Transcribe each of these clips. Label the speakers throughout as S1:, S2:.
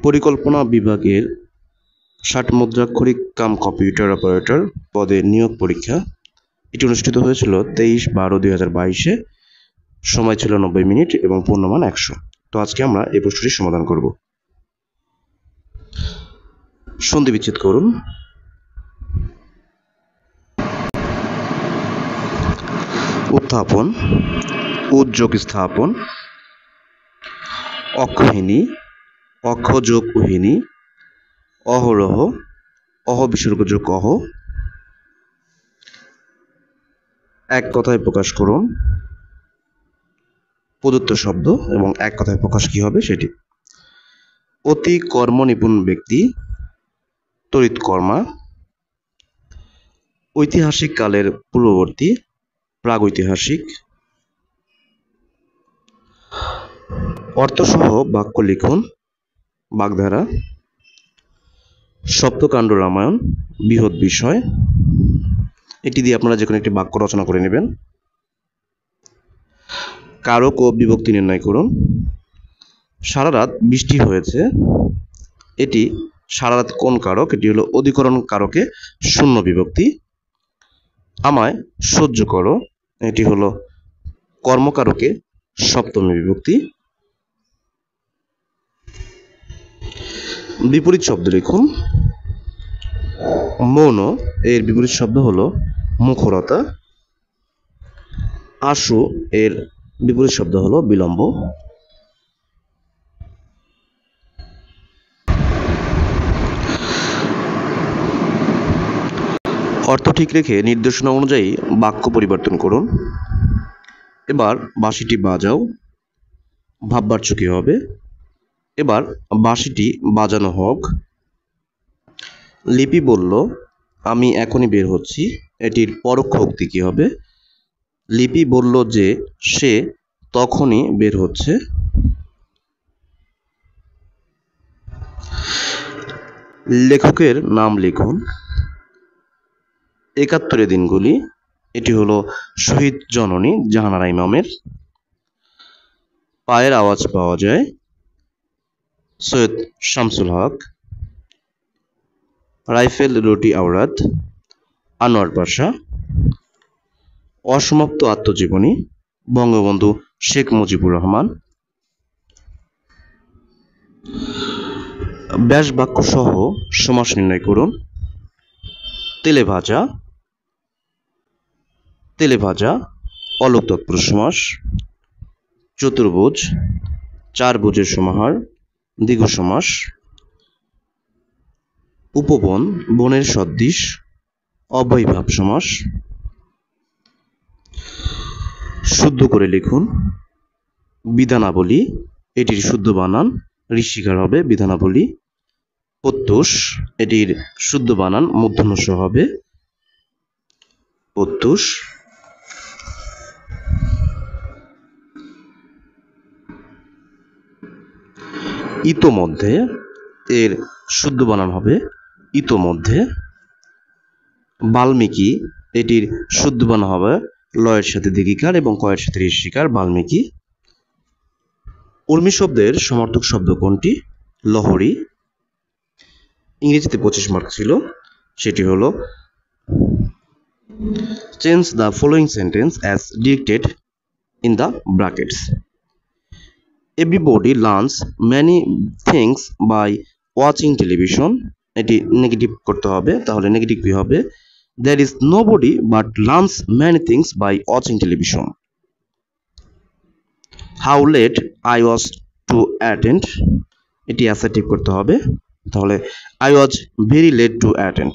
S1: পরিকল্পনা বিভাগের 60 মুদ্রাক্ষরিক cum computer operator পদে নিয়োগ পরীক্ষা এটি অনুষ্ঠিত হয়েছিল 23/12/2022-এ। সময় ছিল 90 মিনিট এবং পূর্ণমান 100। তো আজকে আমরা এই প্রশ্নটির সমাধান করব। সন্ধি বিচ্ছেদ করুন। উত্থাপন, উদ্যোগ স্থাপন, অক্ষহিনী, অক্ষযোগ উহিনী, অহরহ, অহ বিসর্গযোগ অহ। এক কথায় প্রকাশ করুন প্রদত্ত শব্দ এবং এক কথায় প্রকাশ কি হবে সেটি। অতি কর্মনিপুণ ব্যক্তি, তড়িৎকর্মা। ঐতিহাসিক কালের পূর্ববর্তী, প্রাগৈতিহাসিক। অর্থসহ বাক্য লিখুন, বাগধারা। সপ্তকাণ্ড রামায়ণ, বৃহৎ বিষয়। এটি দিয়ে আপনারা যে কোনো একটি বাক্য রচনা করে নেবেন। কারক ও বিভক্তি নির্ণয় করুন। সারা রাত বৃষ্টি হয়েছে, এটি সারা রাত কোন কারক? এটি হলো অধিকরণ কারকে শূন্য বিভক্তি। আমায় সহ্য করো, এটি হলো কর্মকারকে সপ্তমী বিভক্তি। বিপরীত শব্দ লিখুন। মৌন এর বিপরীত শব্দ হলো মুখরতা। আশু এর বিপরীত শব্দ হলো বিলম্ব। অর্থ ঠিক রেখে নির্দেশনা অনুযায়ী বাক্য পরিবর্তন করুন। এবার বাঁশিটি বাজাও, ভাববাচ্য কি হবে? এবার বাঁশিটি বাজানো হোক। লিপি বলল আমি এখনই বের হচ্ছি, এটির পরোক্ষ উক্তি কি হবে? লিপি বলল যে সে তখনই বের হচ্ছে। লেখকের নাম লিখুন। 71 দিনগুলি, এটি হলো শহীদ জননী জাহানারা ইমামের। পায়ের আওয়াজ পাওয়া যায়, সৈয়দ শামসুল হক। রাইফেল রুটি আওরাত, আনোয়ার পাশা। অসমাপ্ত আত্মজীবনী, বঙ্গবন্ধু শেখ মুজিবুর রহমান। ব্যাস বাক্য সহ সমাস নির্ণয় করুন। তেলে ভাজা, তেলে ভাজা অলোক তৎপুরুষ সমাস। চতুর্ভুজ, চার ভুজের সমাহার, দ্বিগু সমাস। উপবন, বনের সদৃশ, অব্যয়ীভাব সমাস। শুদ্ধ করে লিখুন। বিধানাবলী, এটির শুদ্ধ বানান ঋষিকার হবে বিধানাবলী। প্রত্যুষ, এটির শুদ্ধ বানান মূর্ধন্য ষ হবে প্রত্যুষ। ইতোমধ্যে, এর শুদ্ধ বানান হবে ইতোমধ্যে। বাল্মীকি, এটির শুদ্ধ বানান হবে লয়ের সাথে দীর্ঘিকার এবং কয়ের সাথে ঋষিকার, বাল্মীকি। উর্মি শব্দের সমার্থক শব্দ কোনটি? লহরী। ইংরেজিতে 25 মার্ক ছিল, সেটি হলো change the following sentence as directed in the brackets. Everybody learns many things by watching television, এটি নেগেটিভ করতে হবে, তাহলে নেগেটিভ কি হবে? There is nobody but learns many things by watching television. How late I was to attend, এটি assertive করতে হবে, তাহলে I was very late to attend.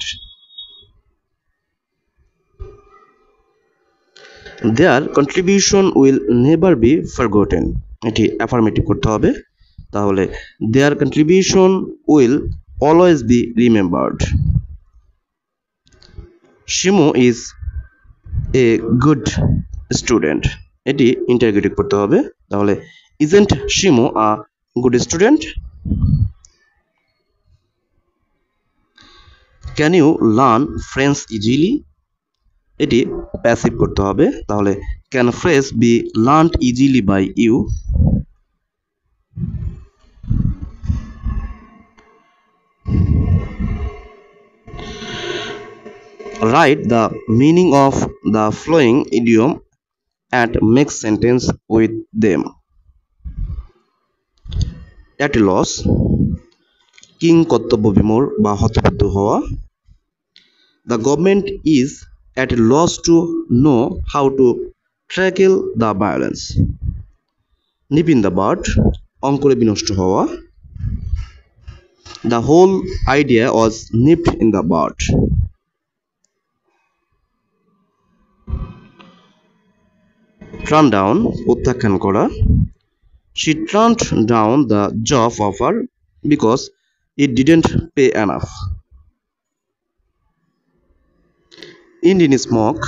S1: Their contribution will never be forgotten, এটি অ্যাফার্মেটিভ করতে হবে, তাহলে their contribution will always be remembered. Shimu is a good student, এটি interrogative করতে হবে, তাহলে isn't Shimu a good student? Can you learn French easily, এটি passive করতে হবে, তাহলে can French be learned easily by you? Write the meaning of the following idiom and make sentence with them. At a loss, king কর্তব্য বিমূঢ় বা হতবুদ্ধ হওয়া। The government is at a loss to know how to tackle the violence. Nip in the bud, অঙ্কুরে বিনষ্ট হওয়া। The whole idea was nipped in the bud. Turn down, প্রত্যাখ্যান করা। She turned down the job offer because it didn't pay enough. End in smoke,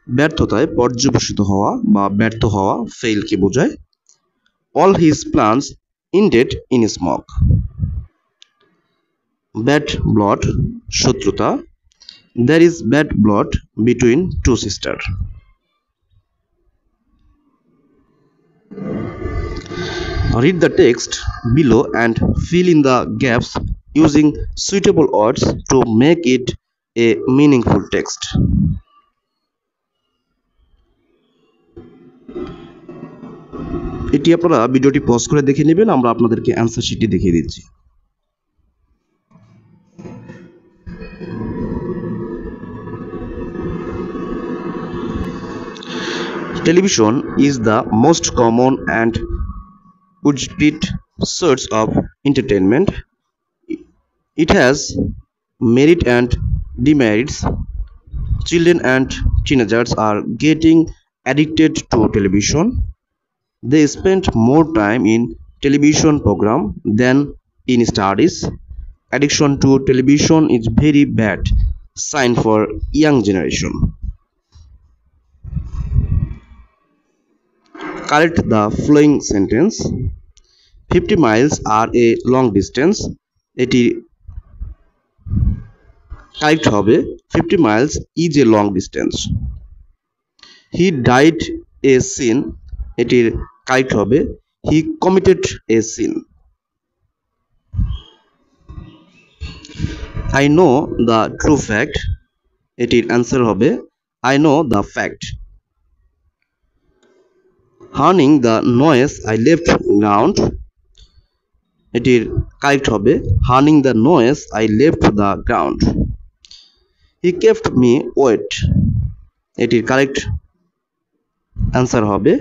S1: ব্যর্থতায় পর্যবসিত হওয়া বা ব্যর্থ হওয়া ফেইলকে বোঝায়। All his plans ended in smoke. Bad blood, শত্রুতা। There is bad blood between two sisters. Read the text below and fill in the gaps using suitable words to make it a meaningful text. এটি আপনারা ভিডিওটি pause করে দেখে নেবেন, আমরা আপনাদেরকে answer শিটটি দেখিয়ে দিচ্ছি। Television is the most common and widespread source of entertainment. It has merit and demerits. Children and teenagers are getting addicted to television. They spend more time in television program than in studies. Addiction to television is very bad sign for young generation. Correct the following sentence. 50 miles are a long distance. এটি correct হবে 50 miles is a long distance. He died a sin. এটির correct হবে he committed a sin. I know the true fact. এটির answer হবে I know the fact. Hearing the noise I left ground. এটির correct হবে hearing the noise I left the ground. He kept me wait. এটির correct answer হবে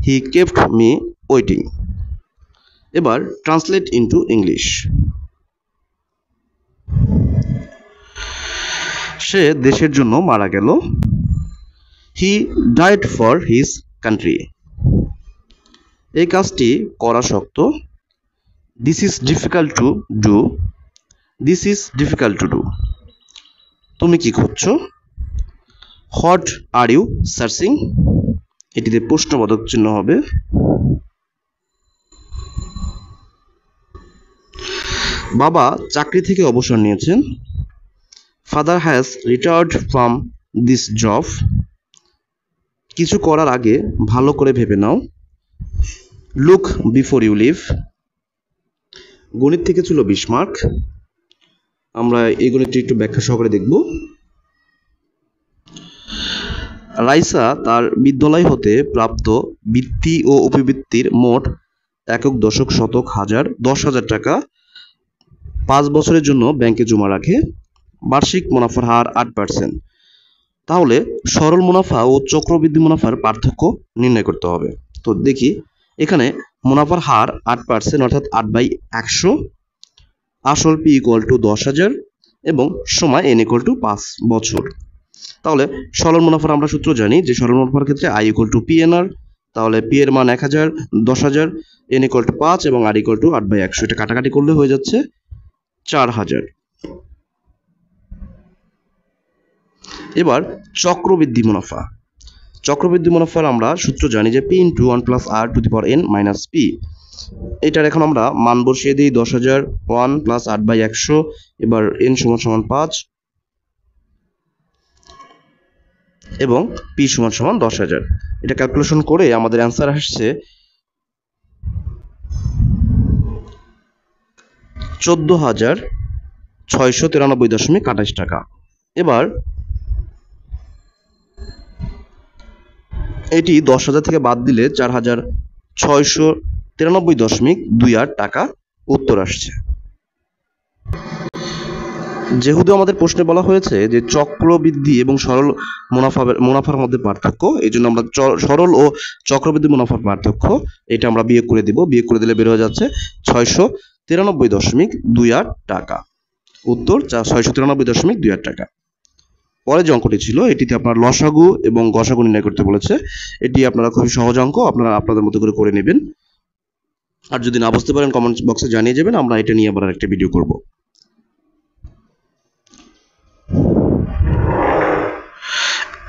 S1: he kept me waiting. এবার translate into English. সে দেশের জন্য মারা গেল। He died for his country. এই কাজটি করা শক্ত। This is difficult to do. This is difficult to do. তুমি কি খুঁজছো? What are you searching? এটিতে প্রশ্নবোধক চিহ্ন হবে। বাবা চাকরি থেকে অবসর নিয়েছেন। Father has retired from this job. কিছু করার আগে ভালো করে ভেবে নাও। Look before you leave. গণিত থেকে ছিল 20 মার্ক। আমরা এই গণিতটি একটু ব্যাখ্যা সহকারে দেখব। রাইসা তার বিদ্যালয় হতে প্রাপ্ত বৃত্তি ও উপবৃত্তির মোট একক দশক শতক হাজার 10,000 টাকা 5 বছরের জন্য ব্যাংকে জমা রাখে। বার্ষিক মুনাফার হার 8%। তাহলে সরল মুনাফা ও চক্রবৃদ্ধি মুনাফার পার্থক্য নির্ণয় করতে হবে। তো দেখি এখানে মুনাফার হার 8% অর্থাৎ 8/100, আসল P = 10,000 এবং সময় N = 5 বছর। তাহলে সরল মুনাফার আমরা সূত্র জানি যে সরল মুনাফার ক্ষেত্রে I = PNR। তাহলে P এর মান 1000, 10,000, N = 5 এবং R = 8/100। এটা কাটাকাটি করলে হয়ে যাচ্ছে 4000। এবার চক্রবৃদ্ধি মুনাফা। চক্রবৃদ্ধি মুনাফার আমরা সূত্র জানি যে P × 1 + R⁻n - P। এটার এখন আমরা মান বসিয়ে দিই 10,000, 1 + 8/100, এবার n = 5 এবং P = 10,000। এটা ক্যালকুলেশন করে আমাদের অ্যান্সার আসছে 14,693.28 টাকা। এবার এটি 10,000 থেকে বাদ দিলে 4,693.28 টাকা উত্তর আসছে। যেহেতু আমাদের প্রশ্নে বলা হয়েছে যে চক্রবৃদ্ধি এবং সরল মুনাফার মধ্যে পার্থক্য, এই জন্য আমরা সরল ও চক্রবৃদ্ধি মুনাফার পার্থক্য এটা আমরা বিয়োগ করে দিব। বিয়োগ করে দিলে বের হয়ে যাচ্ছে 693.28 টাকা। উত্তর 693.28 টাকা। পরে যে অঙ্কটি ছিল এটিতে আপনার লসাগু এবং গসাগু নির্ণয় করতে বলেছে। এটি আপনারা খুবই সহজ অঙ্ক, আপনারা আপনাদের মতো করে নেবেন। আর যদি না বুঝতে পারেন কমেন্ট বক্সে জানিয়ে যাবেন, আমরা এটা নিয়ে আবার একটা ভিডিও করব।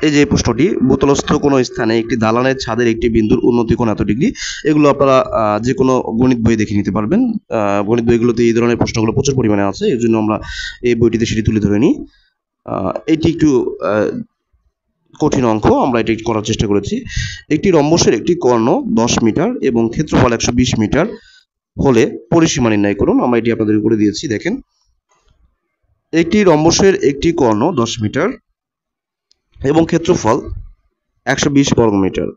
S1: এই যে প্রশ্নটি, ভূতলস্থ কোনো স্থানে একটি দালানের ছাদের একটি বিন্দুর উন্নতি কোণ এত ডিগ্রি। এগুলো আপনারা যে কোনো গণিত বই দেখে নিতে পারবেন। গণিত বইগুলোতে এই ধরনের প্রশ্নগুলো প্রচুর পরিমাণে আছে, এর জন্য আমরা এই বইটিতে সেটি তুলে ধরে নিই। এটি একটু কঠিন অঙ্ক, আমরা এটি করার চেষ্টা করেছি। একটি রম্বসের একটি কর্ণ 10 মিটার এবং ক্ষেত্রফল 120 মিটার হলে পরিসীমা নির্ণয় করুন। আমরা এটি আপনাদের করে দিয়েছি, দেখেন। একটি রম্বসের একটি কর্ণ 10 মিটার এবং ক্ষেত্রফল 120 বর্গমিটার।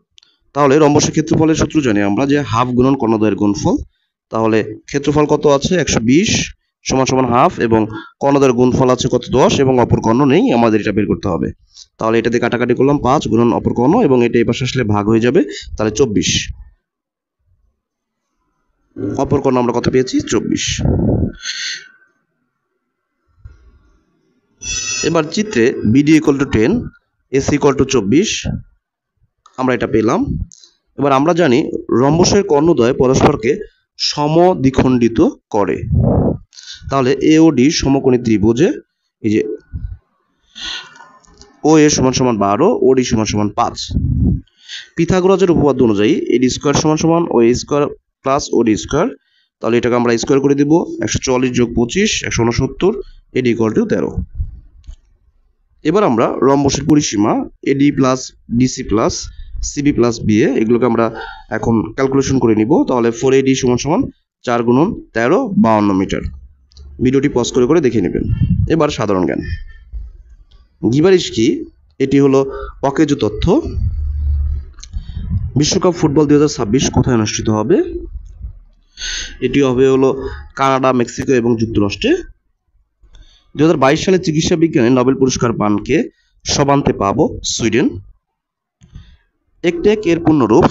S1: তাহলে রম্বসের ক্ষেত্রফলের সূত্র জানি আমরা যে হাফ গুণন কর্ণদ্বয়ের গুণফল। তাহলে ক্ষেত্রফল কত আছে 120 সমান হাফ এবং কর্ণদ্বয়ের গুণফল আছে কত 10 এবং অপর কর্ণ নেই, আমাদের এটা বের করতে হবে। তাহলে এটা দিয়ে কাটাকাটি করলাম 5 গুণন অপর কর্ণ এবং এটা এই পাশে আসলে ভাগ হয়ে যাবে, তাহলে 24। অপর কর্ণ আমরা কত পেয়েছি 24। এবার চিত্রে বিডি = 10 এসি = 24 আমরা এটা পেলাম। এবার আমরা জানি রম্বসের কর্ণদ্বয় পরস্পরকে সমদ্বিখণ্ডিত করে। তাহলে এ ও ডি সমকোণী ত্রিভুজে এই যে ও এ = 12 ও ডি = 5। পিথাগোরাসের উপপাদ্য অনুযায়ী এডি স্কয়ার = ও এ স্কয়ার প্লাস ও ডি স্কয়ার। তাহলে এটাকে আমরা স্কয়ার করে দিব, 144 + 25 169, এডি = 13। এবার আমরা রম্বসের পরিসীমা AD plus DC plus CB plus BA এগুলোকে আমরা এখন ক্যালকুলেশন করে নিব। তাহলে 4AD = 4 × 13 52 মিটার। ভিডিওটি পজ করে দেখে নেবেন। এবার সাধারণ জ্ঞান। গিবারিশ কি? এটি হলো অকেজো তথ্য। বিশ্বকাপ ফুটবল 2026 কোথায় অনুষ্ঠিত হবে? এটি হবে হলো কানাডা, মেক্সিকো এবং যুক্তরাষ্ট্রে। 2022 সালে চিকিৎসা বিজ্ঞানে নোবেল পুরস্কার পান কে? সবান্তে পাবো, সুইডেন। একটেক এর পূর্ণরূপ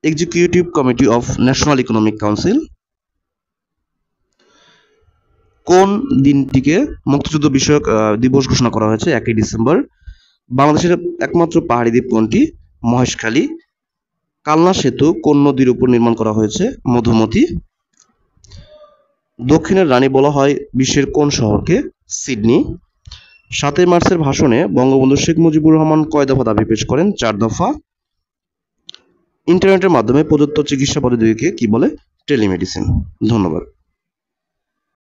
S1: executive committee of national economic council. কোন দিনটিকে মুক্তিযুদ্ধ বিষয়ক দিবস ঘোষণা করা হয়েছে? 1 ডিসেম্বর। বাংলাদেশের একমাত্র পাহাড়ি দ্বীপ কোনটি? মহেশখালী। কালনা সেতু কোন নদীর উপর নির্মাণ করা হয়েছে? মধুমতি। দক্ষিণের রানী বলা হয় বিশ্বের কোন শহরকে? সিডনি। 7 মার্চের ভাষণে বঙ্গবন্ধু শেখ মুজিবুর রহমান কয় দফা দাবি পেশ করেন? 4 দফা। ইন্টারনেটের মাধ্যমে প্রদত্ত চিকিৎসা পদ্ধতিকে কি বলে? টেলিমেডিসিন। ধন্যবাদ।